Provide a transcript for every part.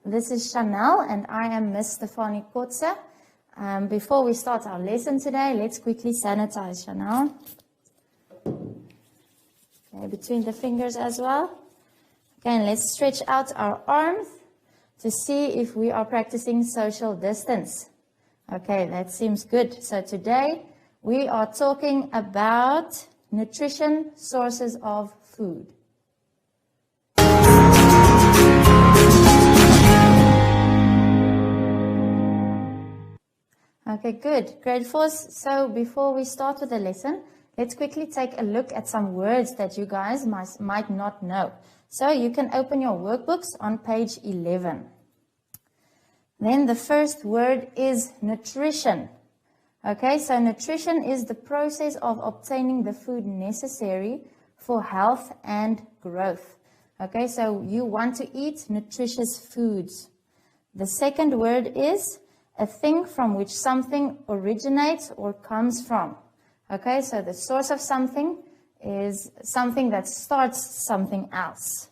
This is Chanel and I am Miss Stefanie Kotze. Before we start our lesson today, let's quickly sanitize, Chanel. Okay, between the fingers as well. Okay, and let's stretch out our arms to see if we are practicing social distance. Okay, that seems good. So today we are talking about nutrition, sources of food. Okay, good. Grade 4. So before we start with the lesson, let's quickly take a look at some words that you guys might not know. So you can open your workbooks on page 11. Then the first word is nutrition. Okay, so nutrition is the process of obtaining the food necessary for health and growth. Okay, so you want to eat nutritious foods. The second word is a thing from which something originates or comes from. Okay, so the source of something is something that starts something else.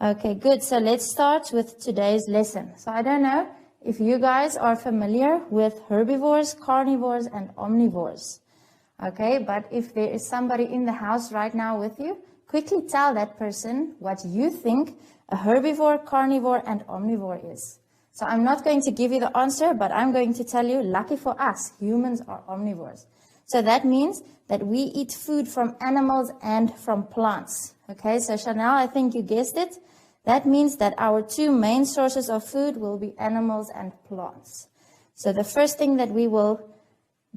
Okay, good. So let's start with today's lesson. So I don't know if you guys are familiar with herbivores, carnivores, and omnivores. Okay, but if there is somebody in the house right now with you, quickly tell that person what you think a herbivore, carnivore, and omnivore is. So I'm not going to give you the answer, but I'm going to tell you, lucky for us, humans are omnivores. So that means that we eat food from animals and from plants. Okay, so Chanel, I think you guessed it. That means that our two main sources of food will be animals and plants. So the first thing that we will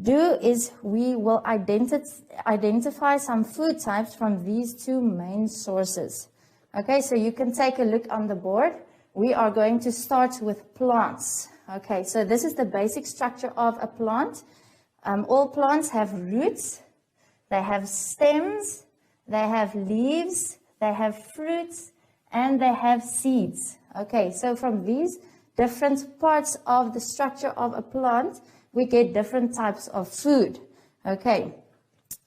do is we will identify some food types from these two main sources. Okay, so you can take a look on the board. We are going to start with plants. Okay, so this is the basic structure of a plant. All plants have roots, they have stems, they have leaves, they have fruits, and they have seeds. Okay, so from these different parts of the structure of a plant, we get different types of food. Okay,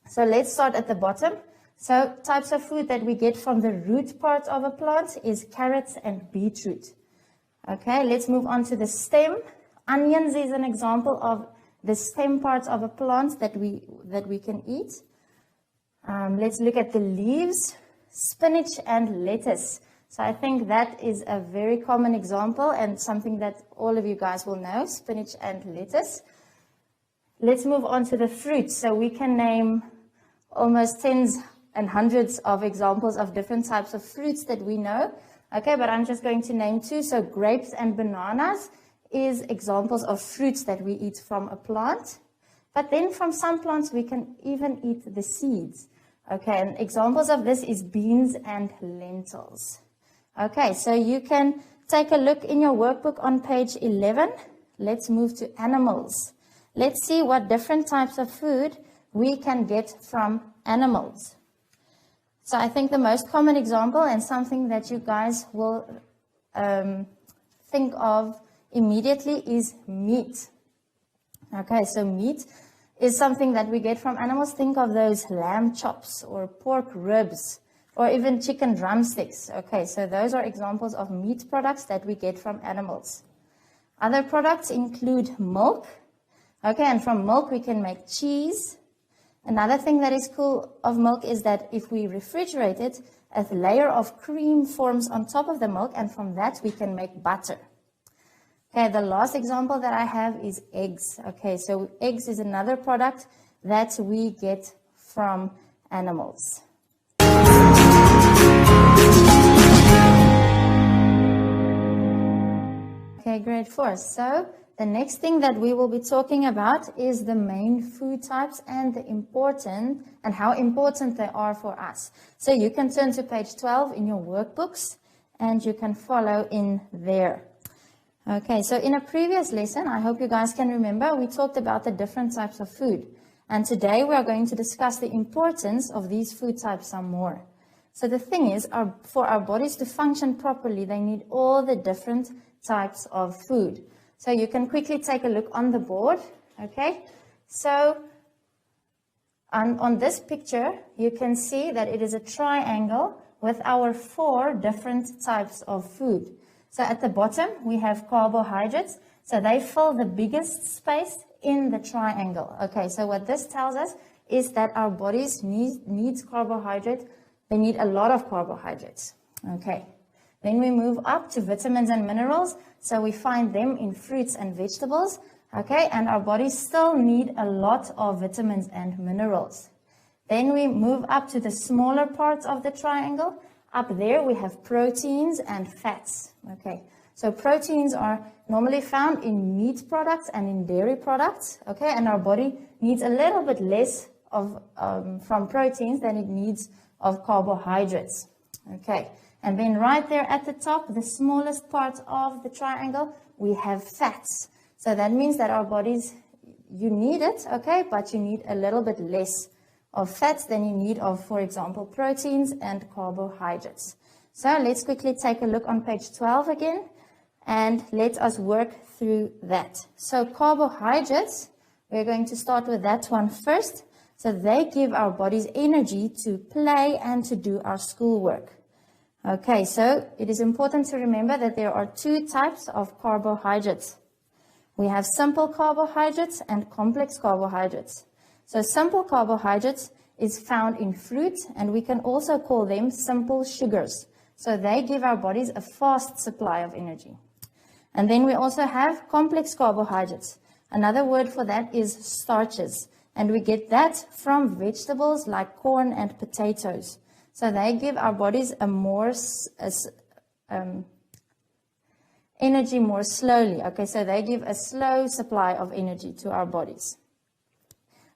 so let's start at the bottom. So types of food that we get from the root part of a plant is carrots and beetroot. Okay, let's move on to the stem. Onions is an example of the stem parts of a plant that we can eat. Let's look at the leaves, spinach and lettuce. So I think that is a very common example and something that all of you guys will know, spinach and lettuce. Let's move on to the fruits. So we can name almost tens and hundreds of examples of different types of fruits that we know. Okay, but I'm just going to name two. So grapes and bananas is examples of fruits that we eat from a plant. But then from some plants, we can even eat the seeds. Okay, and examples of this is beans and lentils. Okay, so you can take a look in your workbook on page 11. Let's move to animals. Let's see what different types of food we can get from animals. So I think the most common example and something that you guys will think of immediately is meat. Okay, so meat is something that we get from animals. Think of those lamb chops or pork ribs or even chicken drumsticks. Okay, so those are examples of meat products that we get from animals. Other products include milk. Okay, and from milk we can make cheese. Another thing that is cool of milk is that if we refrigerate it, a layer of cream forms on top of the milk, and from that we can make butter. Okay, the last example that I have is eggs. Okay, so eggs is another product that we get from animals. Okay, grade 4. So the next thing that we will be talking about is the main food types and how important they are for us. So you can turn to page 12 in your workbooks and you can follow in there. Okay, so in a previous lesson, I hope you guys can remember, we talked about the different types of food. And today we are going to discuss the importance of these food types some more. So the thing is, for our bodies to function properly, they need all the different types of food. So you can quickly take a look on the board, okay? So on this picture, you can see that it is a triangle with our 4 different types of food. So at the bottom, we have carbohydrates. So they fill the biggest space in the triangle. Okay, so what this tells us is that our bodies needs carbohydrate. They need a lot of carbohydrates. Okay, then we move up to vitamins and minerals. So we find them in fruits and vegetables. Okay, and our bodies still need a lot of vitamins and minerals. Then we move up to the smaller parts of the triangle. Up there we have proteins and fats. Okay, so proteins are normally found in meat products and in dairy products. Okay, and our body needs a little bit less of from proteins than it needs of carbohydrates. Okay, and then right there at the top, the smallest part of the triangle, we have fats. So that means that our bodies, you need it, okay, but you need a little bit less of fats than you need of, for example, proteins and carbohydrates. So let's quickly take a look on page 12 again, and let us work through that. So carbohydrates, we're going to start with that one first. So they give our bodies energy to play and to do our schoolwork. Okay, so it is important to remember that there are two types of carbohydrates. We have simple carbohydrates and complex carbohydrates. So simple carbohydrates is found in fruit, and we can also call them simple sugars. So they give our bodies a fast supply of energy. And then we also have complex carbohydrates. Another word for that is starches. And we get that from vegetables like corn and potatoes. So they give our bodies a more energy more slowly. Okay, so they give a slow supply of energy to our bodies.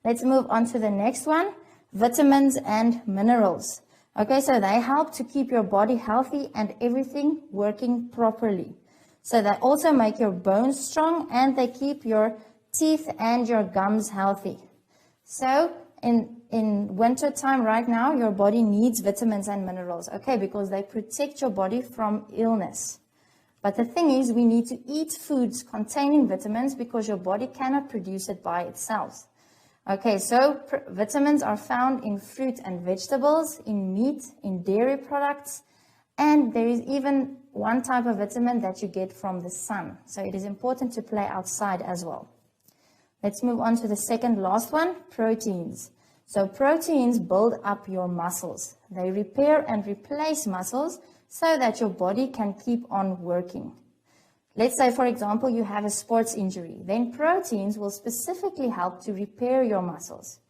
Let's move on to the next one, vitamins and minerals. Okay, so they help to keep your body healthy and everything working properly. So they also make your bones strong, and they keep your teeth and your gums healthy. So in winter time right now, your body needs vitamins and minerals, okay, because they protect your body from illness. But the thing is, we need to eat foods containing vitamins because your body cannot produce it by itself. Okay, so vitamins are found in fruit and vegetables, in meat, in dairy products, and there is even one type of vitamin that you get from the sun. So it is important to play outside as well. Let's move on to the second last one, proteins. So proteins build up your muscles. They repair and replace muscles so that your body can keep on working. Let's say, for example, you have a sports injury. Then proteins will specifically help to repair your muscles.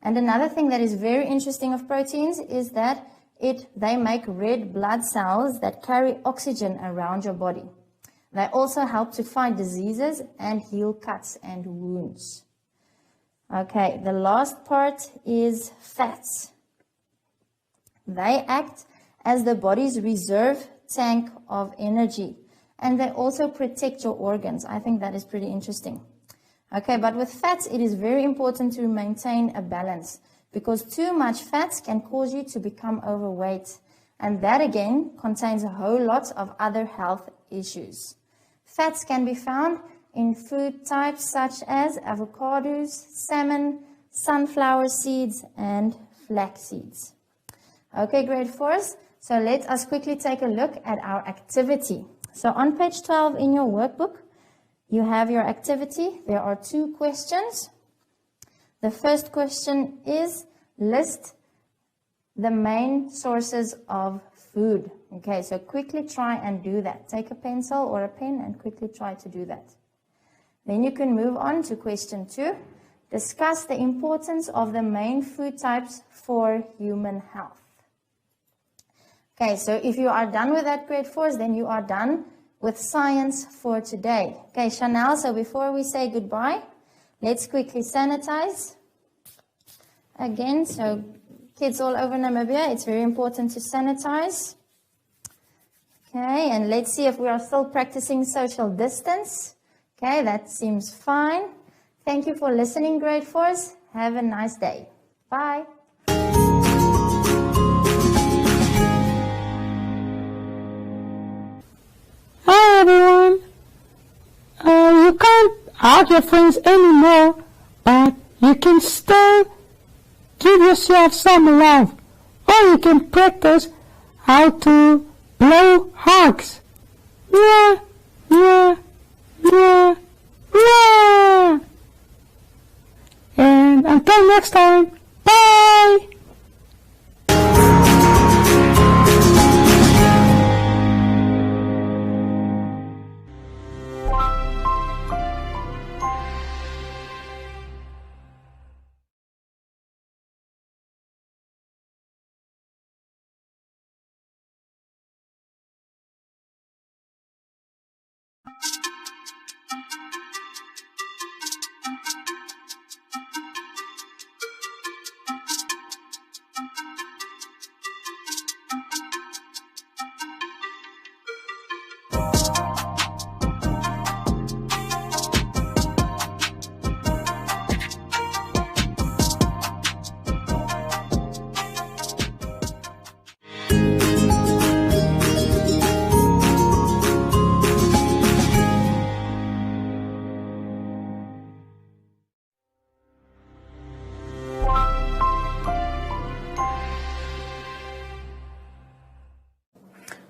And another thing that is very interesting of proteins is that they make red blood cells that carry oxygen around your body. They also help to fight diseases and heal cuts and wounds. Okay, the last part is fats. They act as the body's reserve tank of energy, and they also protect your organs. I think that is pretty interesting. Okay, but with fats, it is very important to maintain a balance, because too much fats can cause you to become overweight, and that again contains a whole lot of other health issues. Fats can be found in food types such as avocados, salmon, sunflower seeds, and flax seeds. Okay, grade 4s, so let us quickly take a look at our activity. So on page 12 in your workbook, you have your activity. There are 2 questions. The first question is, list the main sources of food. Okay, so quickly try and do that. Take a pencil or a pen and quickly try to do that. Then you can move on to question 2. Discuss the importance of the main food types for human health. Okay, so if you are done with that, grade 4s, then you are done with science for today. Okay, Chanel, so before we say goodbye, let's quickly sanitize. Again, so kids all over Namibia, it's very important to sanitize. Okay, and let's see if we are still practicing social distance. Okay, that seems fine. Thank you for listening, grade 4s. Have a nice day. Bye. Hi everyone. You can't hug your friends anymore, but you can still give yourself some love, or you can practice how to blow hugs. Until next time, bye!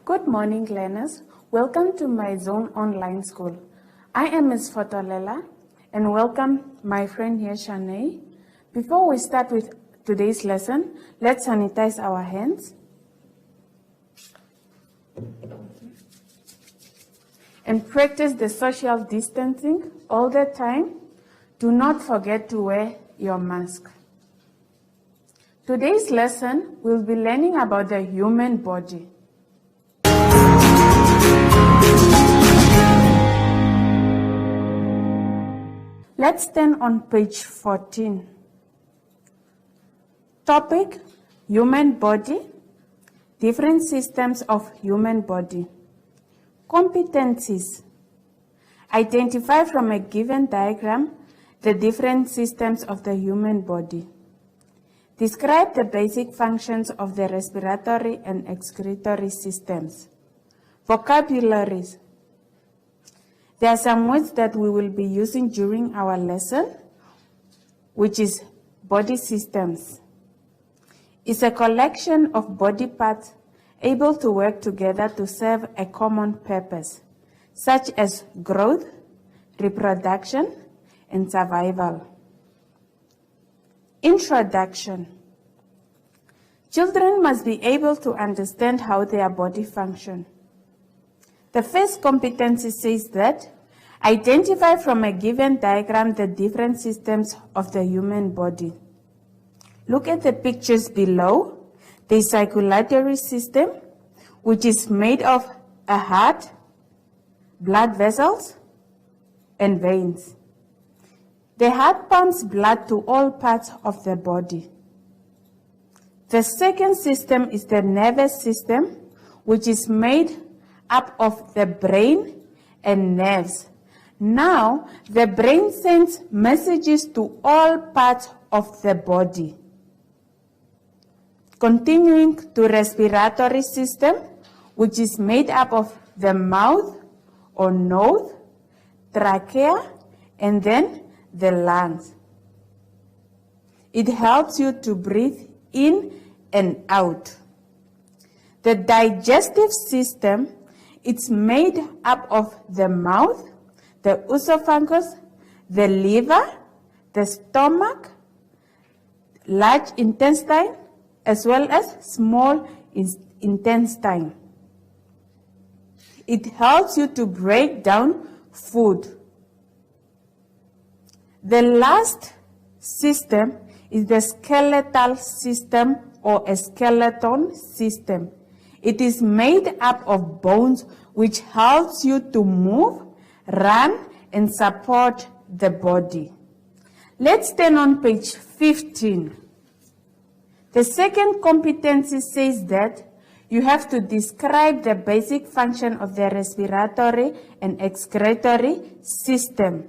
Good morning, learners. Welcome to my Zone Online School. I am Ms. Fotolela, and welcome my friend here, Shanae. Before we start with today's lesson, let's sanitize our hands. And practice the social distancing all the time. Do not forget to wear your mask. Today's lesson, we'll be learning about the human body. Let's turn on page 14. Topic, human body, different systems of human body. Competencies. Identify from a given diagram the different systems of the human body. Describe the basic functions of the respiratory and excretory systems. Vocabularies. There are some words that we will be using during our lesson, which is body systems. It's a collection of body parts able to work together to serve a common purpose, such as growth, reproduction, and survival. Introduction. Children must be able to understand how their body functions. The first competency says that identify from a given diagram the different systems of the human body. Look at the pictures below. The circulatory system, which is made of a heart, blood vessels, and veins. The heart pumps blood to all parts of the body. The second system is the nervous system, which is made up of the brain and nerves. Now, the brain sends messages to all parts of the body. Continuing to respiratory system, which is made up of the mouth or nose, trachea, and then the lungs. It helps you to breathe in and out. The digestive system, it's made up of the mouth, the esophagus, the liver, the stomach, large intestine, as well as small intestine. It helps you to break down food. The last system is the skeletal system or a skeleton system. It is made up of bones which helps you to move, run, and support the body. Let's turn on page 15. The second competency says that you have to describe the basic function of the respiratory and excretory system.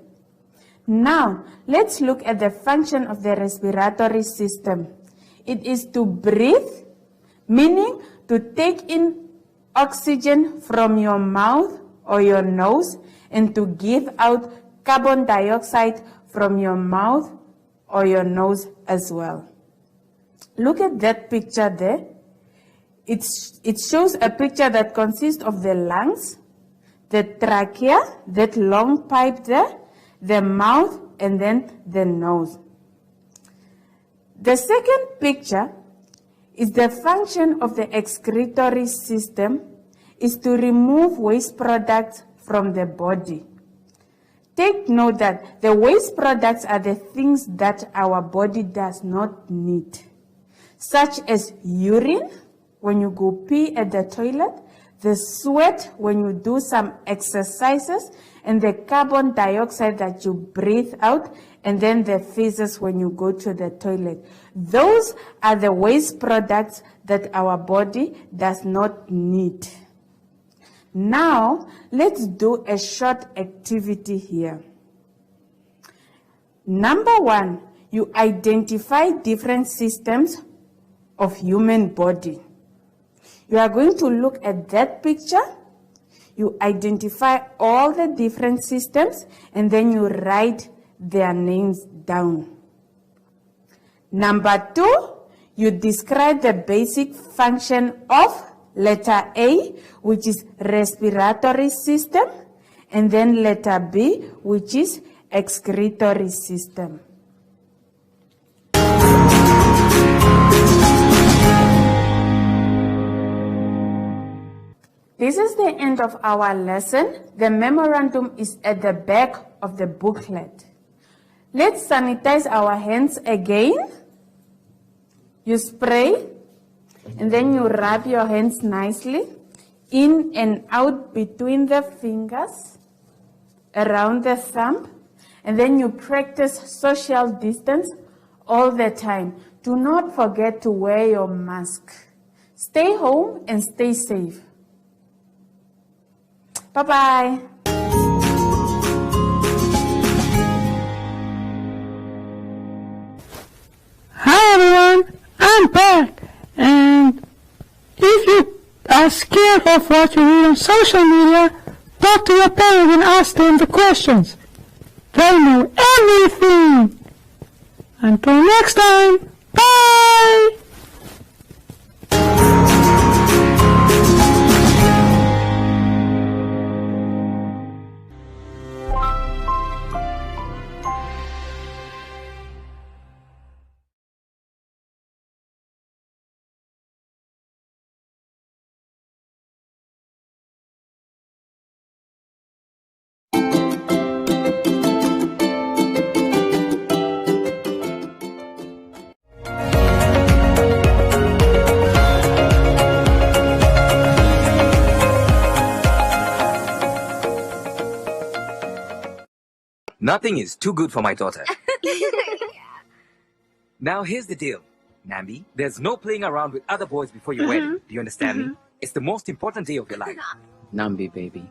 Now, let's look at the function of the respiratory system. It is to breathe, meaning to take in oxygen from your mouth or your nose and to give out carbon dioxide from your mouth or your nose as well. Look at that picture there. It shows a picture that consists of the lungs, the trachea, that long pipe there, the mouth, and then the nose. The second picture is the function of the excretory system is to remove waste products from the body. Take note that the waste products are the things that our body does not need, such as urine when you go pee at the toilet, the sweat when you do some exercises, and the carbon dioxide that you breathe out, and then the feces when you go to the toilet. Those are the waste products that our body does not need. Now, let's do a short activity here. Number 1, you identify different systems of human body. You are going to look at that picture. You identify all the different systems, and then you write their names down. Number 2, you describe the basic function of letter A, which is respiratory system, and then letter B, which is excretory system. This is the end of our lesson. The memorandum is at the back of the booklet. Let's sanitize our hands again. You spray, and then you rub your hands nicely in and out between the fingers, around the thumb, and then you practice social distance all the time. Do not forget to wear your mask. Stay home and stay safe. Bye-bye. Hi everyone, I'm back, and if you are scared of what you read on social media, talk to your parents and ask them the questions. They know everything. Until next time, bye! Nothing is too good for my daughter. Now here's the deal, Nambi. There's no playing around with other boys before your wedding. Do you understand me? It's the most important day of your life. Nambi, baby,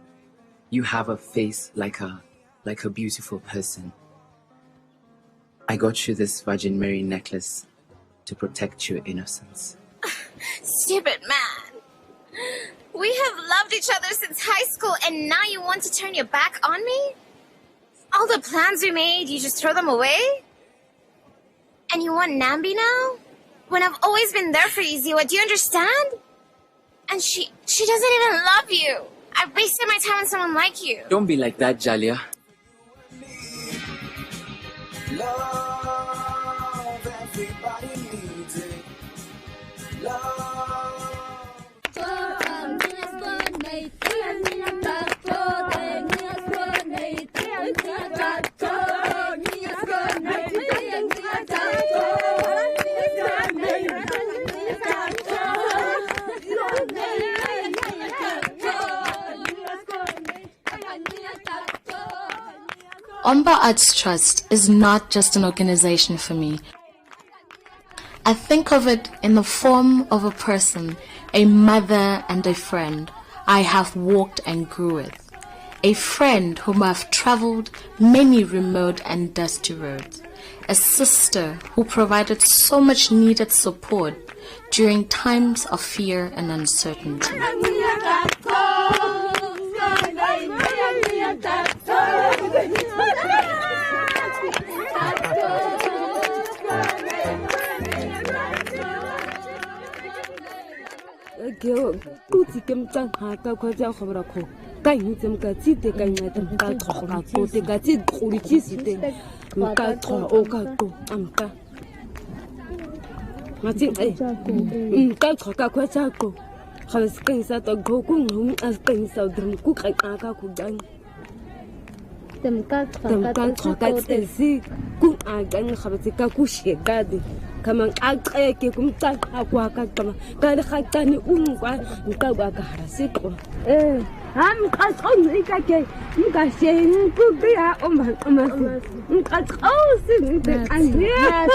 you have a face like a beautiful person. I got you this Virgin Mary necklace to protect your innocence. Stupid man. We have loved each other since high school, and now you want to turn your back on me? All the plans we made, you just throw them away? And you want Nambi now? When I've always been there for you, Ziwa, do you understand? And she doesn't even love you. I've wasted my time on someone like you. Don't be like that, Jalia. Love, everybody needs it. Love. Omba Arts Trust is not just an organization for me. I think of it in the form of a person, a mother and a friend I have walked and grew with. A friend whom I've traveled many remote and dusty roads. A sister who provided so much needed support during times of fear and uncertainty. Mati ai. Ka ka kwa chako. Khalas kan sa to go ku ngum as kan sa drum ku ka ka ku dan. Tem ka si ku agan khabati ka ku shegadi. Kamang aqeke kumta akwa ka kama. Ka le khatani ungwa nka ba ka harasiko. Ham qasqon ikake nka shen ku dia oma qasqosin andiya.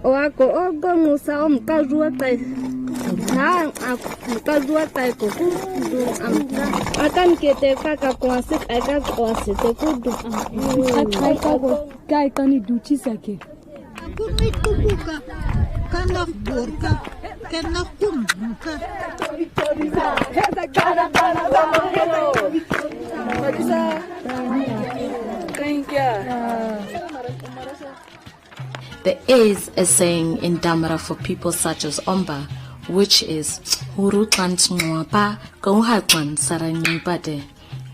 Wako ogo musa mkazua tai na mkazua tai kukudu amka akan kete kaka kwase aka kwase te kudu kai kani duchi sake kunit kubuka kanok burka kanok kumbuka thank you. There is a saying in Damara for people such as Omba, which is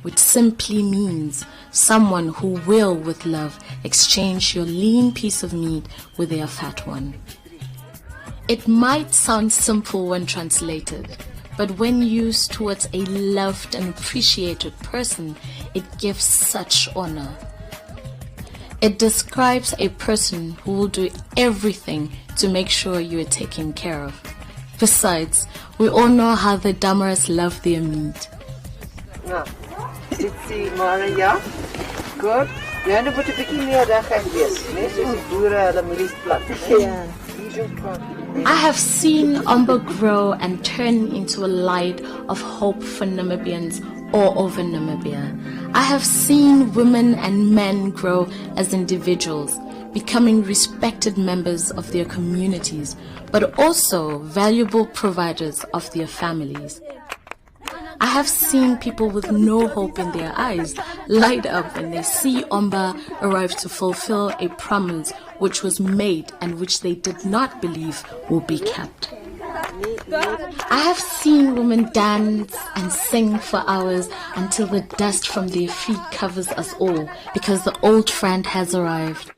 which simply means someone who will, with love, exchange your lean piece of meat with their fat one. It might sound simple when translated, but when used towards a loved and appreciated person, it gives such honor. It describes a person who will do everything to make sure you are taken care of. Besides, we all know how the Damaras love their meat. Nou, dit is Maria. Goed. Ja, dan moet 'n bietjie meer reg wees, né? Soos die boere hulle mielies plant. Ja. I have seen Omba grow and turn into a light of hope for Namibians all over Namibia. I have seen women and men grow as individuals, becoming respected members of their communities, but also valuable providers of their families. I have seen people with no hope in their eyes light up when they see Omba arrive to fulfill a promise which was made and which they did not believe will be kept. I have seen women dance and sing for hours until the dust from their feet covers us all because the old friend has arrived.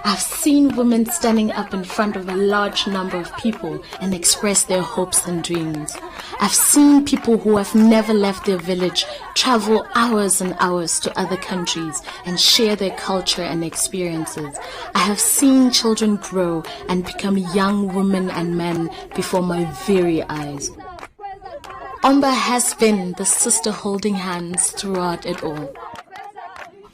I've seen women standing up in front of a large number of people and express their hopes and dreams. I've seen people who have never left their village travel hours and hours to other countries and share their culture and experiences. I have seen children grow and become young women and men before my very eyes. Omba has been the sister holding hands throughout it all.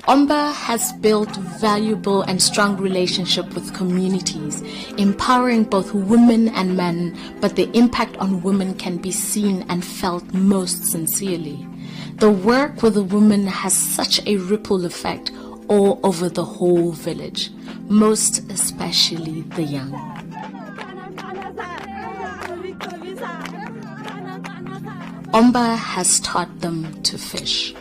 Omba has built valuable and strong relationship with communities, empowering both women and men, but the impact on women can be seen and felt most sincerely. The work with the women has such a ripple effect all over the whole village, most especially the young. Omba has taught them to fish.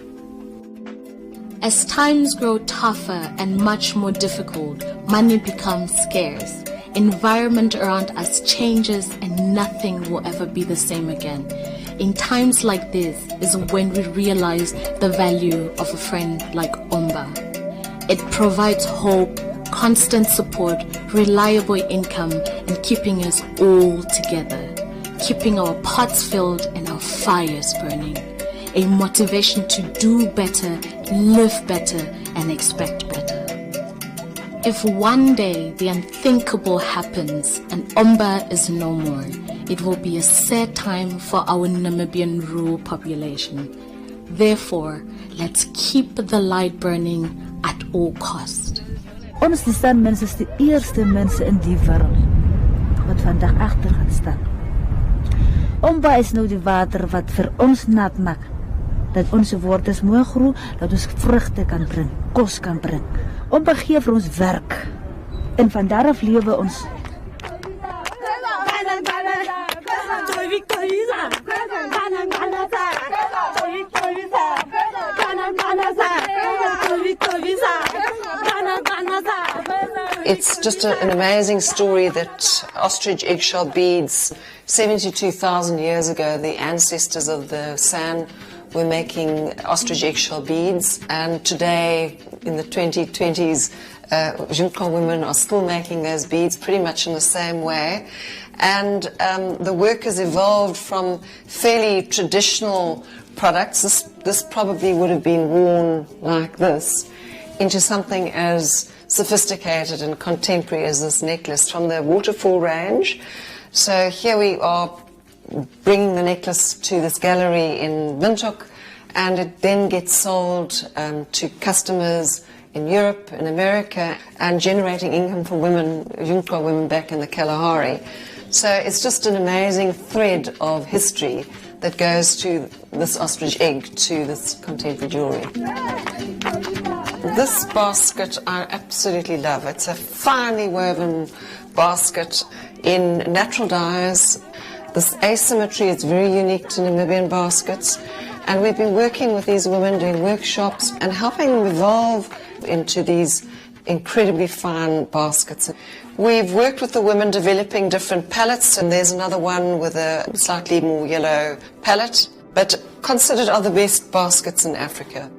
As times grow tougher and much more difficult, money becomes scarce. Environment around us changes and nothing will ever be the same again. In times like this is when we realize the value of a friend like Omba. It provides hope, constant support, reliable income, and keeping us all together, keeping our pots filled and our fires burning. A motivation to do better, live better, and expect better. If one day the unthinkable happens and Omba is no more, it will be a sad time for our Namibian rural population. Therefore, let's keep the light burning at all cost. Ons die Sanmense is die eerste mense in die wêreld wat vandag agter gaan staan. Omba is nou die water wat vir ons nat maak. Dat onze wortels mooi groeien, dat ons vruchten kan brengen, kos kan brengen. Omba gee vir ons werk. En van daaraf lewe ons. It's just an amazing story that ostrich eggshell beads, 72,000 years ago, the ancestors of the San were making ostrich eggshell beads, and today, in the 2020s, Junko women are still making those beads pretty much in the same way. And the work has evolved from fairly traditional products. This probably would have been worn like this, into something as sophisticated and contemporary as this necklace from the waterfall range. So here we are bringing the necklace to this gallery in Windhoek, and it then gets sold to customers in Europe, in America, and generating income for women, Junko women back in the Kalahari. So it's just an amazing thread of history that goes to this ostrich egg, to this contemporary jewellery. This basket I absolutely love. It's a finely woven basket in natural dyes. This asymmetry is very unique to Namibian baskets, and we've been working with these women, doing workshops and helping them evolve into these incredibly fine baskets. We've worked with the women developing different palettes, and there's another one with a slightly more yellow palette, but considered are the best baskets in Africa.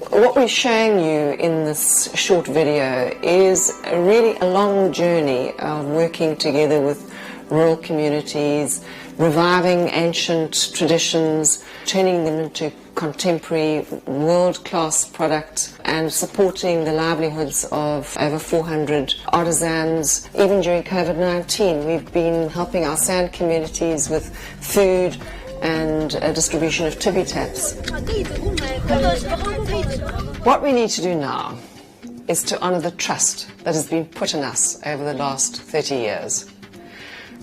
What we're showing you in this short video is really a long journey of working together with rural communities, reviving ancient traditions, turning them into contemporary, world-class product, and supporting the livelihoods of over 400 artisans. Even during COVID-19, we've been helping our sand communities with food and a distribution of tippy taps. What we need to do now is to honour the trust that has been put in us over the last 30 years,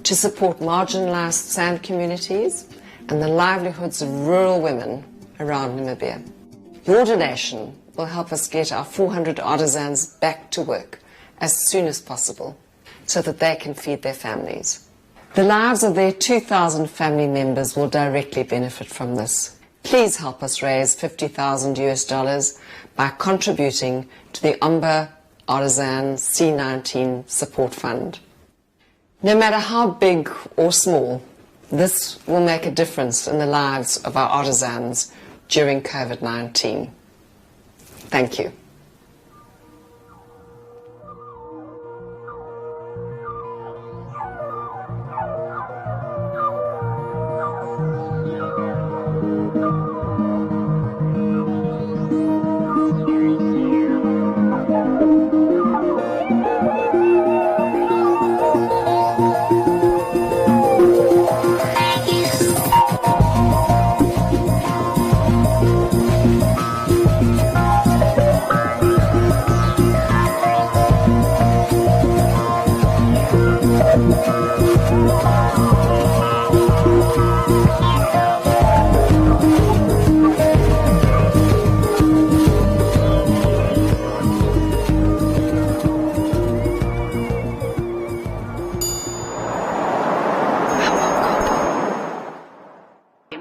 to support marginalised sand communities and the livelihoods of rural women around Namibia. Your donation will help us get our 400 artisans back to work as soon as possible so that they can feed their families. The lives of their 2,000 family members will directly benefit from this. Please help us raise $50,000 by contributing to the Umba Artisan C19 Support Fund. No matter how big or small, this will make a difference in the lives of our artisans during COVID-19. Thank you.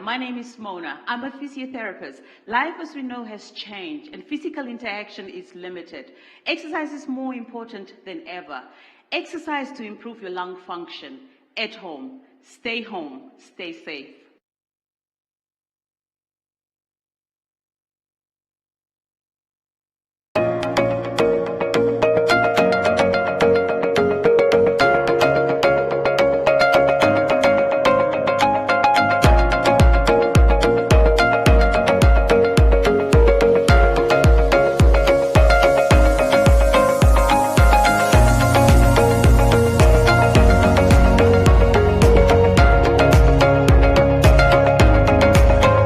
My name is Mona. I'm a physiotherapist. Life, as we know, has changed and physical interaction is limited. Exercise is more important than ever. Exercise to improve your lung function at home. Stay safe.